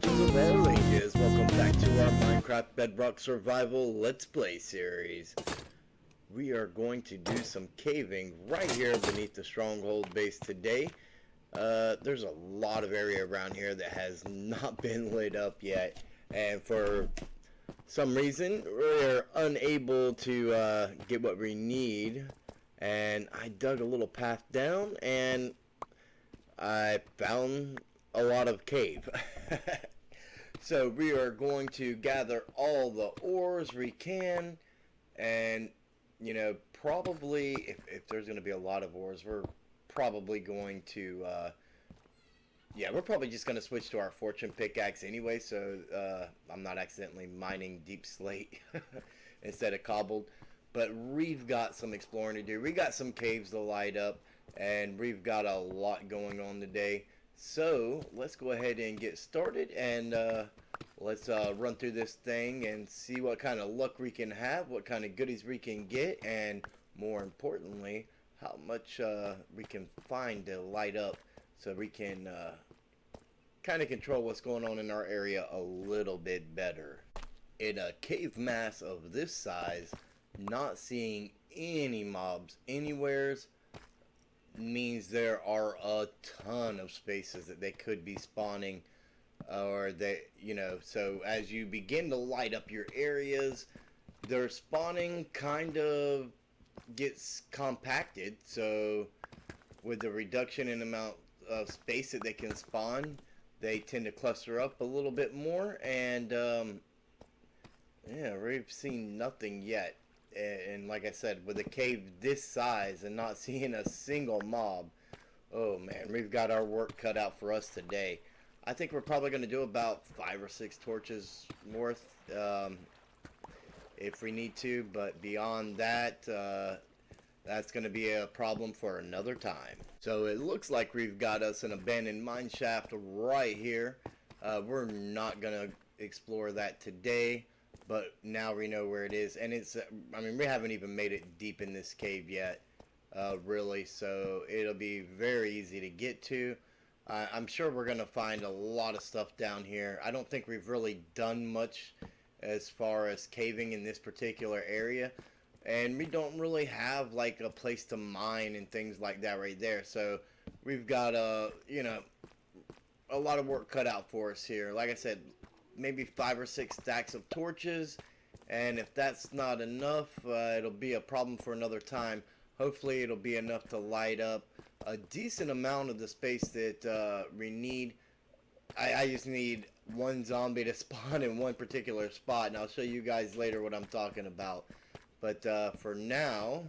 Ages of all ages, welcome back to our Minecraft Bedrock Survival Let's Play series. We are going to do some caving right here beneath the stronghold base today. There's a lot of area around here that has not been lit up yet, and for some reason we're unable to get what we need. And I dug a little path down and I found a lot of cave. So we are going to gather all the ores we can, and probably if there's going to be a lot of ores, we're probably going to we're probably just going to switch to our fortune pickaxe anyway, so I'm not accidentally mining deep slate instead of cobbled. But we've got some exploring to do. We got some caves to light up, and we've got a lot going on today. So let's go ahead and get started, and let's run through this thing and see what kind of luck we can have, what kind of goodies we can get, and more importantly, how much we can find to light up so we can kind of control what's going on in our area a little bit better. In a cave mass of this size, not seeing any mobs anywheres means there are a ton of spaces that they could be spawning, or so as you begin to light up your areas, their spawning kind of gets compacted. So with the reduction in amount of space that they can spawn, they tend to cluster up a little bit more, and we've seen nothing yet. And like I said, with a cave this size and not seeing a single mob, oh man, we've got our work cut out for us today. I think we're probably going to do about 5 or 6 torches worth if we need to, but beyond that, that's going to be a problem for another time. So it looks like we've got us an abandoned mine shaft right here. We're not going to explore that today, but now we know where it is, and it's, we haven't even made it deep in this cave yet, really, so it'll be very easy to get to. I'm sure we're going to find a lot of stuff down here. I don't think we've really done much as far as caving in this particular area, and we don't really have like a place to mine and things like that right there, so we've got a lot of work cut out for us here. Like I said, maybe 5 or 6 stacks of torches, and if that's not enough, it'll be a problem for another time. Hopefully it'll be enough to light up a decent amount of the space that we need. I just need one zombie to spawn in one particular spot, and I'll show you guys later what I'm talking about. But for now,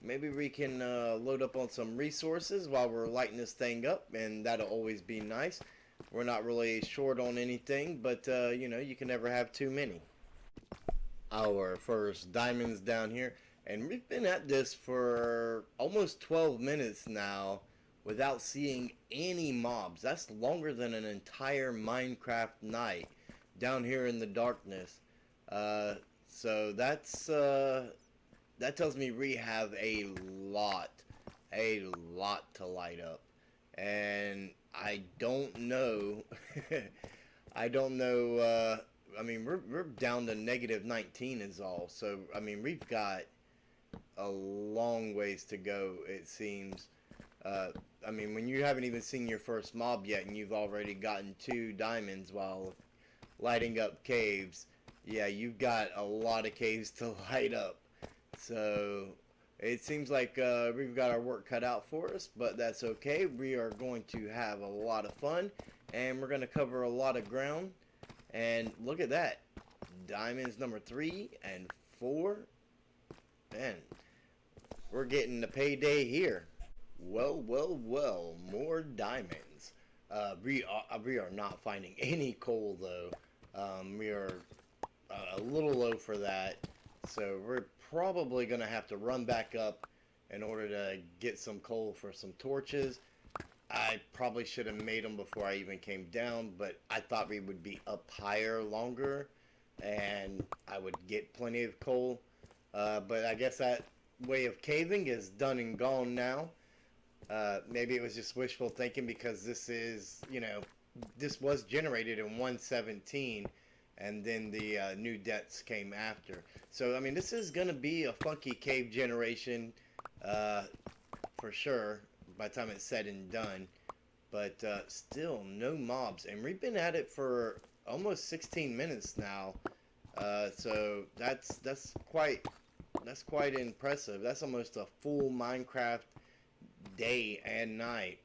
maybe we can load up on some resources while we're lighting this thing up, and that'll always be nice. We're not really short on anything, but you can never have too many. Our first diamonds down here, and we've been at this for almost 12 minutes now without seeing any mobs. That's longer than an entire Minecraft night down here in the darkness. So that's that tells me we have a lot to light up, and I don't know. We're down to -19 is all. So we've got a long ways to go, it seems. When you haven't even seen your first mob yet, and you've already gotten 2 diamonds while lighting up caves, yeah, you've got a lot of caves to light up. So it seems like we've got our work cut out for us, but that's okay. We are going to have a lot of fun, and we're going to cover a lot of ground. And look at that. Diamonds number 3 and 4. Man, we're getting the payday here. Well, more diamonds. We are not finding any coal, though. We are a little low for that. So we're probably going to have to run back up in order to get some coal for some torches. I probably should have made them before I even came down, but I thought we would be up higher longer and I would get plenty of coal. But I guess that way of caving is done and gone now. Maybe it was just wishful thinking because this is, this was generated in 117, and then the new deaths came after. So I mean, this is gonna be a funky cave generation, uh, for sure. By the time it's said and done, but still no mobs, and we've been at it for almost 16 minutes now. So that's quite impressive. That's almost a full Minecraft day and night,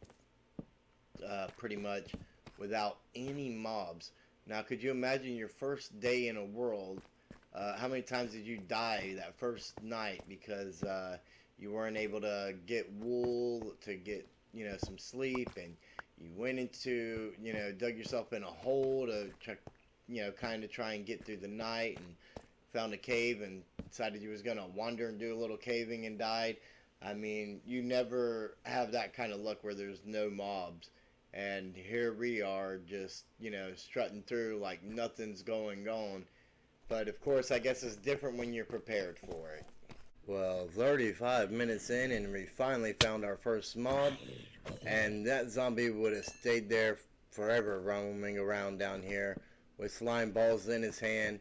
pretty much, without any mobs. Now, could you imagine your first day in a world? How many times did you die that first night because you weren't able to get wool to get, some sleep, and you went into, dug yourself in a hole to try, kind of try and get through the night, and found a cave and decided you was gonna wander and do a little caving and died. I mean, you never have that kind of luck where there's no mobs. And here we are just, strutting through like nothing's going on. But of course, I guess it's different when you're prepared for it. Well, 35 minutes in, and we finally found our first mob. And that zombie would have stayed there forever, roaming around down here with slime balls in his hand.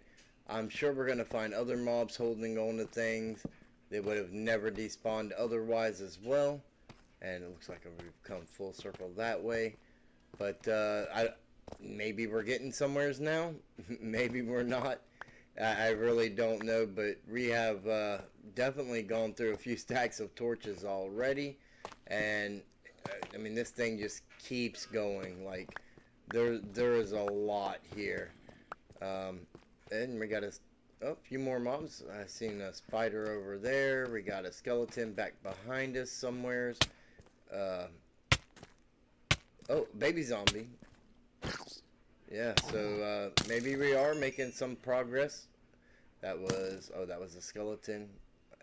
I'm sure we're going to find other mobs holding on to things that would have never despawned otherwise as well. And it looks like we've come full circle that way. But maybe we're getting somewheres now. Maybe we're not. I really don't know. But we have definitely gone through a few stacks of torches already. And I mean, this thing just keeps going. Like, there is a lot here. And we got a few more mobs. I seen a spider over there. We got a skeleton back behind us somewheres. Oh, baby zombie. Yeah, so maybe we are making some progress. That was a skeleton.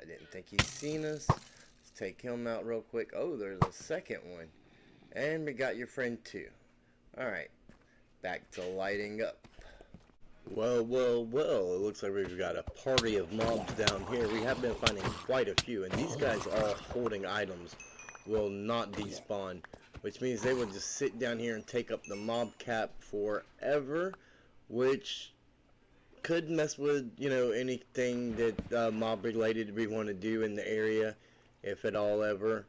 I didn't think he'd seen us. Let's take him out real quick. Oh, there's a second one. And we got your friend too. Alright, back to lighting up. Well, well, well, it looks like we've got a party of mobs down here. We have been finding quite a few, and these guys are holding items, will not despawn, which means they will just sit down here and take up the mob cap forever, which could mess with, anything that mob related we want to do in the area, if at all ever.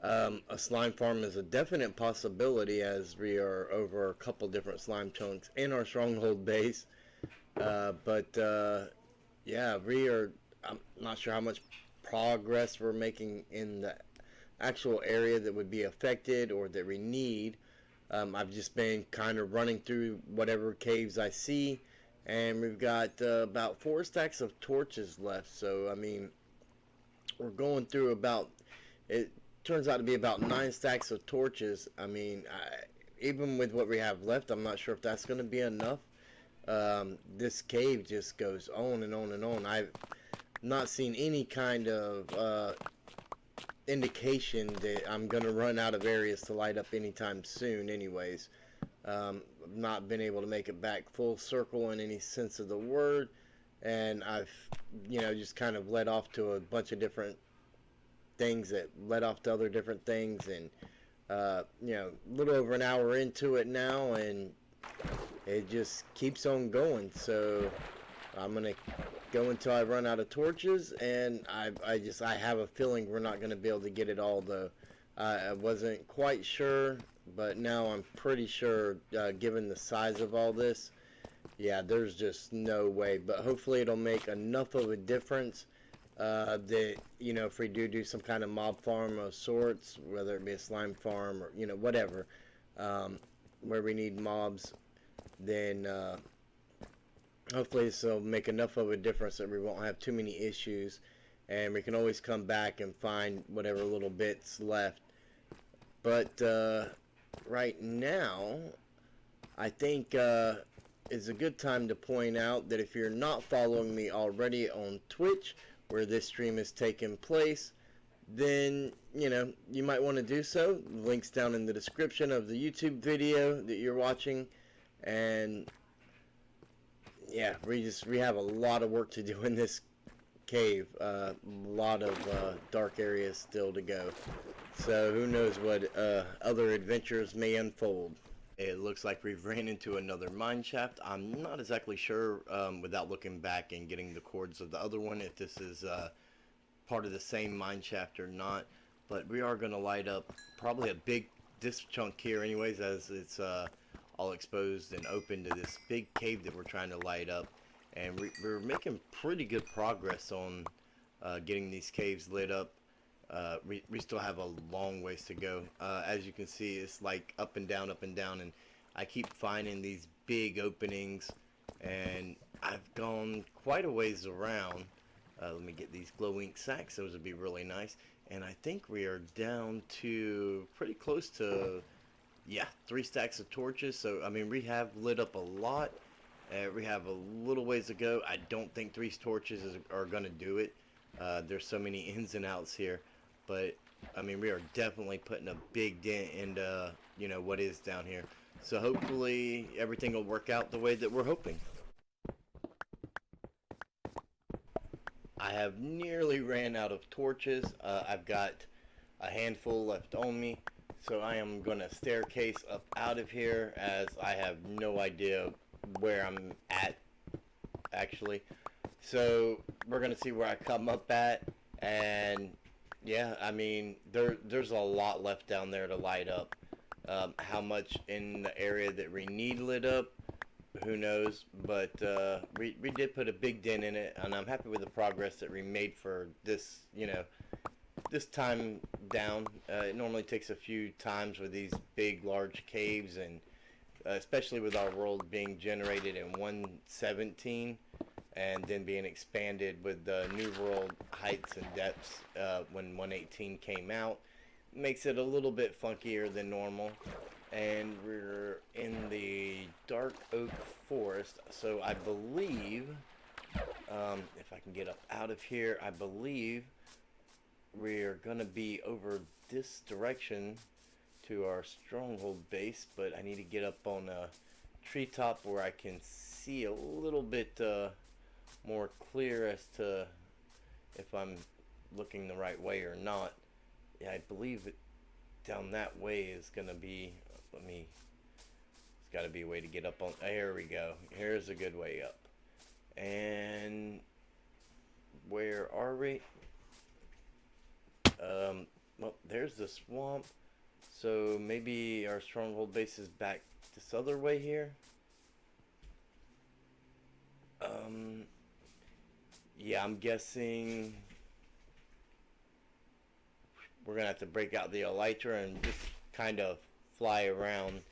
A slime farm is a definite possibility, as we are over a couple different slime chunks in our stronghold base. Yeah, I'm not sure how much progress we're making in the actual area that would be affected or that we need. I've just been kind of running through whatever caves I see, and we've got about 4 stacks of torches left. So, I mean, we're going through it turns out to be about 9 stacks of torches. I mean, even with what we have left, I'm not sure if that's going to be enough. This cave just goes on and on and on. I've not seen any kind of indication that I'm going to run out of areas to light up anytime soon anyways. I've not been able to make it back full circle in any sense of the word, and I've just kind of led off to a bunch of different things that led off to other different things, and a little over an hour into it now, and it just keeps on going. So I'm gonna go until I run out of torches, and I have a feeling we're not gonna be able to get it all, though. I wasn't quite sure, but now I'm pretty sure, given the size of all this, yeah, there's just no way. But hopefully it'll make enough of a difference that, if we do some kind of mob farm of sorts, whether it be a slime farm or, whatever, where we need mobs, then hopefully this will make enough of a difference that we won't have too many issues, and we can always come back and find whatever little bits left. But right now, I think is a good time to point out that if you're not following me already on Twitch, where this stream is taking place, then you might want to do so. Links down in the description of the YouTube video that you're watching. And yeah, we have a lot of work to do in this cave. A lot of dark areas still to go. So who knows what other adventures may unfold. It looks like we've ran into another mine shaft. I'm not exactly sure, without looking back and getting the coords of the other one, if this is part of the same mine shaft or not. But we are going to light up probably a big, this chunk here anyways, as it's all exposed and open to this big cave that we're trying to light up. And we're making pretty good progress on getting these caves lit up. We still have a long ways to go. As you can see, it's like up and down, and I keep finding these big openings, and I've gone quite a ways around. Let me get these glow ink sacks. Those would be really nice. And I think we are down to pretty close to, yeah, 3 stacks of torches. So, I mean, we have lit up a lot. We have a little ways to go. I don't think 3 torches are going to do it. There's so many ins and outs here. But, I mean, we are definitely putting a big dent into, you know, what is down here. So hopefully everything will work out the way that we're hoping. I have nearly ran out of torches. I've got a handful left on me. So I am going to staircase up out of here, as I have no idea where I'm at, actually. So we're going to see where I come up at, and yeah, I mean, there's a lot left down there to light up. How much in the area that we need lit up, who knows? But we did put a big dent in it, and I'm happy with the progress that we made for this, you know, this time down. It normally takes a few times with these big, large caves, and especially with our world being generated in 1.17. And then being expanded with the new world heights and depths when 1.18 came out, makes it a little bit funkier than normal. And we're in the dark oak forest, so I believe, if I can get up out of here, I believe we're gonna be over this direction to our stronghold base. But I need to get up on a treetop where I can see a little bit more clear as to if I'm looking the right way or not. Yeah, I believe it down that way is gonna be, it's got to be a way to get up on, there we go, here's a good way up. And where are we? Well, there's the swamp, so maybe our stronghold base is back this other way here. Yeah, I'm guessing we're gonna have to break out the elytra and just kind of fly around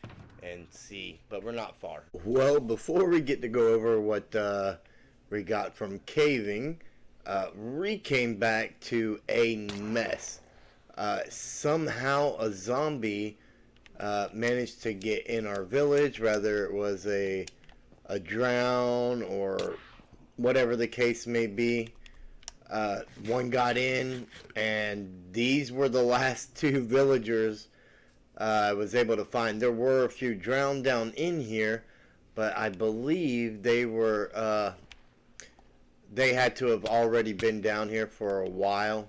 and see, but we're not far. Well, before we get to go over what we got from caving, we came back to a mess. Somehow a zombie managed to get in our village, whether it was a drown or whatever the case may be. One got in, and these were the last 2 villagers I was able to find. There were a few drowned down in here, but I believe they were they had to have already been down here for a while.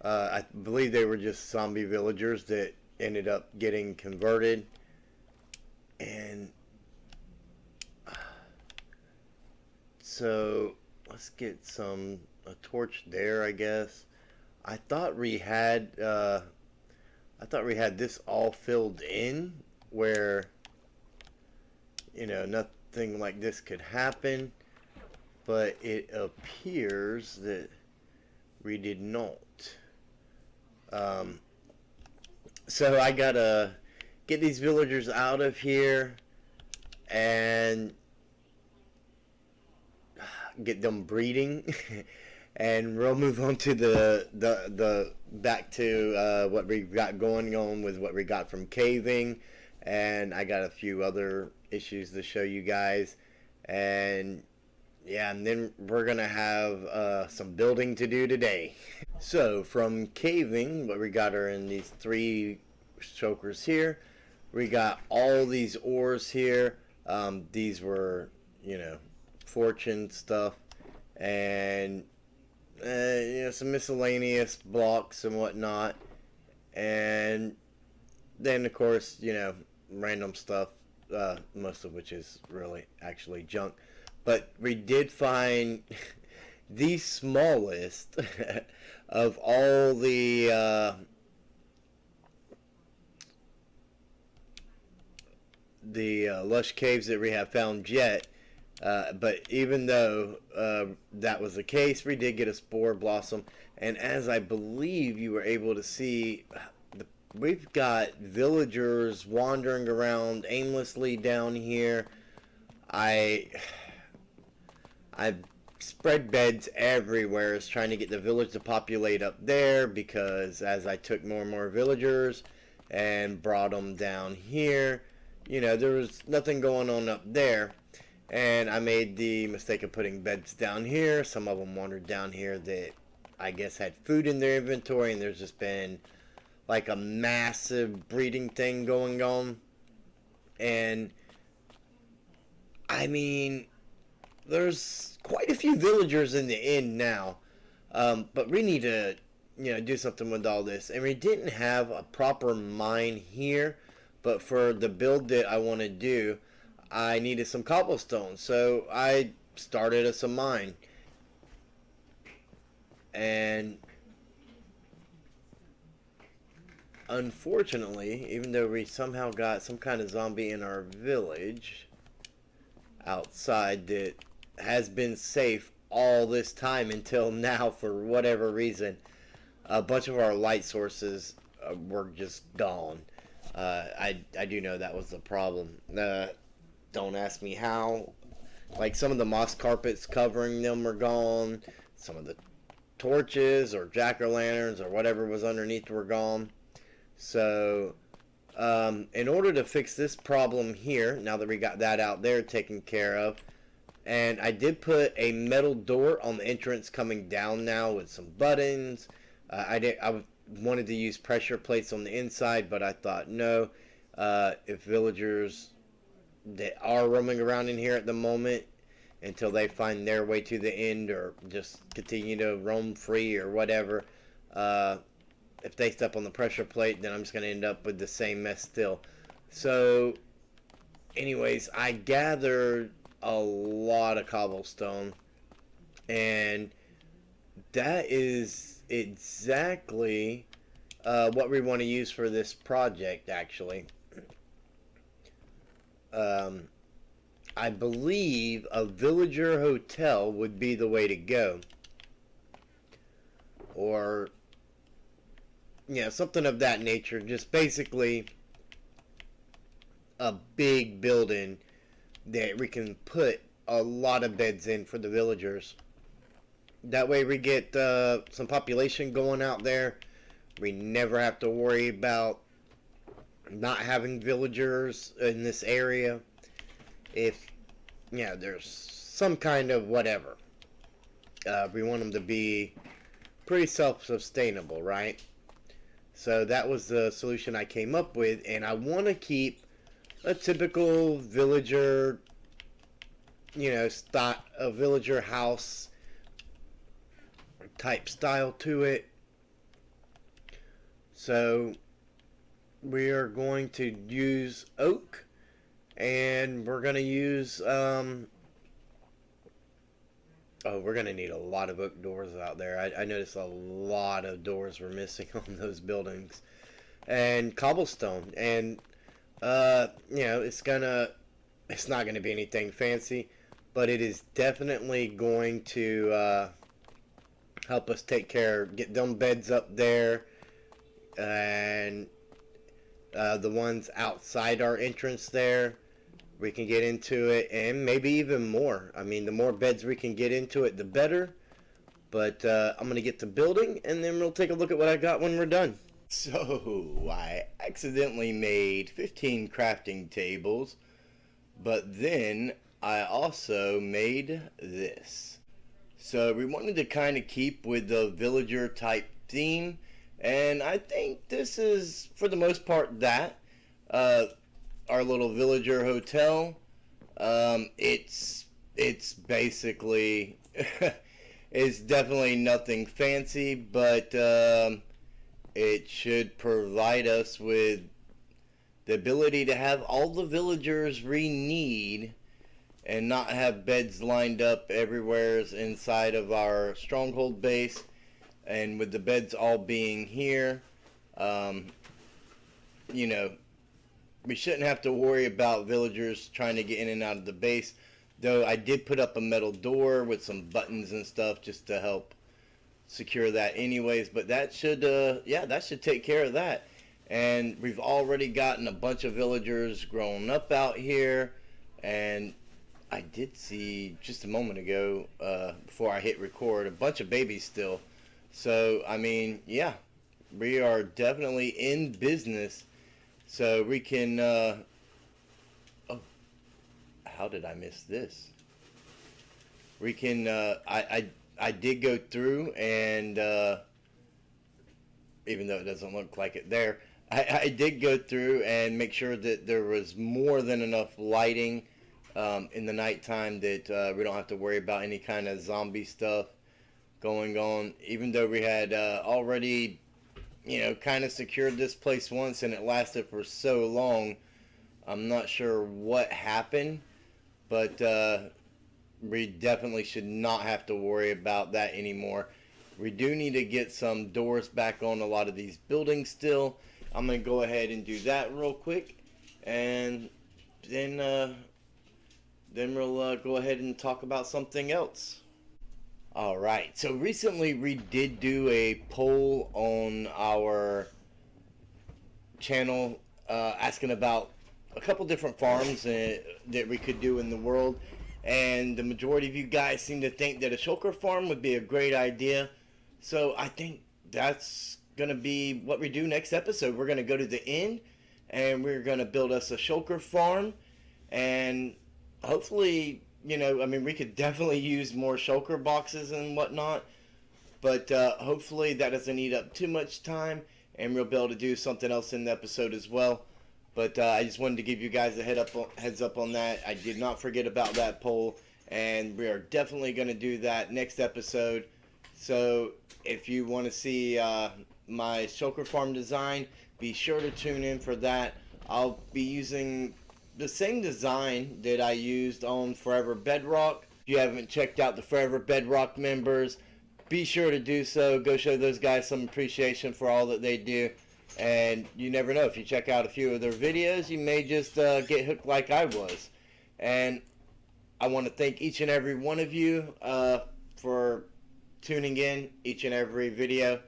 I believe they were just zombie villagers that ended up getting converted. And so let's get a torch there, I guess. I thought we had this all filled in where, you know, nothing like this could happen, but it appears that we did not. So I gotta get these villagers out of here and get them breeding. And we'll move on to the back to what we got going on with what we got from caving. And I got a few other issues to show you guys. And yeah, and then we're gonna have some building to do today. So from caving, what we got are in these 3 chokers here. We got all these ores here. These were, you know, fortune stuff, and you know, some miscellaneous blocks and whatnot. And then of course, you know, random stuff most of which is really actually junk. But we did find the smallest of all the lush caves that we have found yet. But even though that was the case, we did get a spore blossom. And as I believe you were able to see, we've got villagers wandering around aimlessly down here. I've spread beds everywhere, is trying to get the village to populate up there, because as I took more and more villagers and brought them down here, you know, there was nothing going on up there. And I made the mistake of putting beds down here. Some of them wandered down here that I guess had food in their inventory, and there's just been like a massive breeding thing going on. And I mean, there's quite a few villagers in the inn now, but we need to, you know, do something with all this. And we didn't have a proper mine here, but for the build that I want to do, I needed some cobblestone, so I started us a mine. And unfortunately, even though we somehow got some kind of zombie in our village outside that has been safe all this time until now, for whatever reason, a bunch of our light sources were just gone. I do know that was the problem. Don't ask me how. Like, some of the moss carpets covering them were gone. Some of the torches or jack-o'-lanterns or whatever was underneath were gone. So, in order to fix this problem here, now that we got that out there taken care of, and I did put a metal door on the entrance coming down now with some buttons. I wanted to use pressure plates on the inside, but I thought no. If villagers that are roaming around in here at the moment, until they find their way to the end or just continue to roam free or whatever, if they step on the pressure plate, then I'm just going to end up with the same mess still. So anyways, I gathered a lot of cobblestone, and that is exactly what we want to use for this project, actually. I believe a villager hotel would be the way to go, or yeah, something of that nature. Just basically a big building that we can put a lot of beds in for the villagers. That way we get some population going out there. We never have to worry about not having villagers in this area. If, you know, there's some kind of whatever. We want them to be pretty self-sustainable, right? So that was the solution I came up with, and I want to keep a typical villager, you know, a villager house type style to it. So we are going to use oak, and we're going to use we're going to need a lot of oak doors out there. I noticed a lot of doors were missing on those buildings. And cobblestone. And you know, it's not gonna be anything fancy, but it is definitely going to help us get them beds up there, and the ones outside our entrance there, we can get into it, and maybe even more. I mean, the more beds we can get into it, the better. But I'm going to get to building, and then we'll take a look at what I got when we're done. So, I accidentally made 15 crafting tables, but then I also made this. So, we wanted to kind of keep with the villager type theme, and I think this is, for the most part, that. Our little villager hotel. It's basically it's definitely nothing fancy, but it should provide us with the ability to have all the villagers we need and not have beds lined up everywhere inside of our stronghold base. And with the beds all being here, you know, we shouldn't have to worry about villagers trying to get in and out of the base. Though I did put up a metal door with some buttons and stuff just to help secure that anyways. But that should, yeah, that should take care of that. And we've already gotten a bunch of villagers growing up out here. And I did see just a moment ago, before I hit record, a bunch of babies still. So, I mean, yeah, we are definitely in business. So we can, oh, how did I miss this? We can, I did go through and, even though it doesn't look like it there, I did go through and make sure that there was more than enough lighting in the nighttime that we don't have to worry about any kind of zombie stuff going on. Even though we had already, you know, kind of secured this place once and it lasted for so long, I'm not sure what happened, but we definitely should not have to worry about that anymore. We do need to get some doors back on a lot of these buildings still. I'm going to go ahead and do that real quick, and then we'll go ahead and talk about something else. Alright, so recently we did do a poll on our channel asking about a couple different farms that we could do in the world, and the majority of you guys seem to think that a shulker farm would be a great idea. So I think that's going to be what we do next episode. We're going to go to the inn and we're going to build us a shulker farm, and hopefully, you know, I mean, we could definitely use more shulker boxes and whatnot, but hopefully that doesn't eat up too much time, and we'll be able to do something else in the episode as well. But I just wanted to give you guys a heads up on that. I did not forget about that poll, and we are definitely going to do that next episode. So if you want to see my shulker farm design, be sure to tune in for that. I'll be using the same design that I used on Forever Bedrock. If you haven't checked out the Forever Bedrock members, be sure to do so. Go show those guys some appreciation for all that they do. And you never know, if you check out a few of their videos, you may just get hooked like I was. And I want to thank each and every one of you for tuning in each and every video.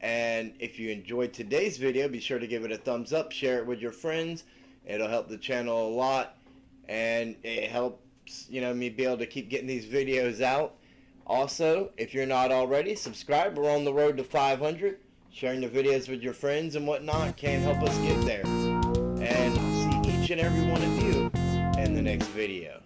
And if you enjoyed today's video, be sure to give it a thumbs up, share it with your friends. It'll help the channel a lot, and it helps, you know, me be able to keep getting these videos out. Also, if you're not already, subscribe. We're on the road to 500. Sharing the videos with your friends and whatnot can help us get there. And I'll see each and every one of you in the next video.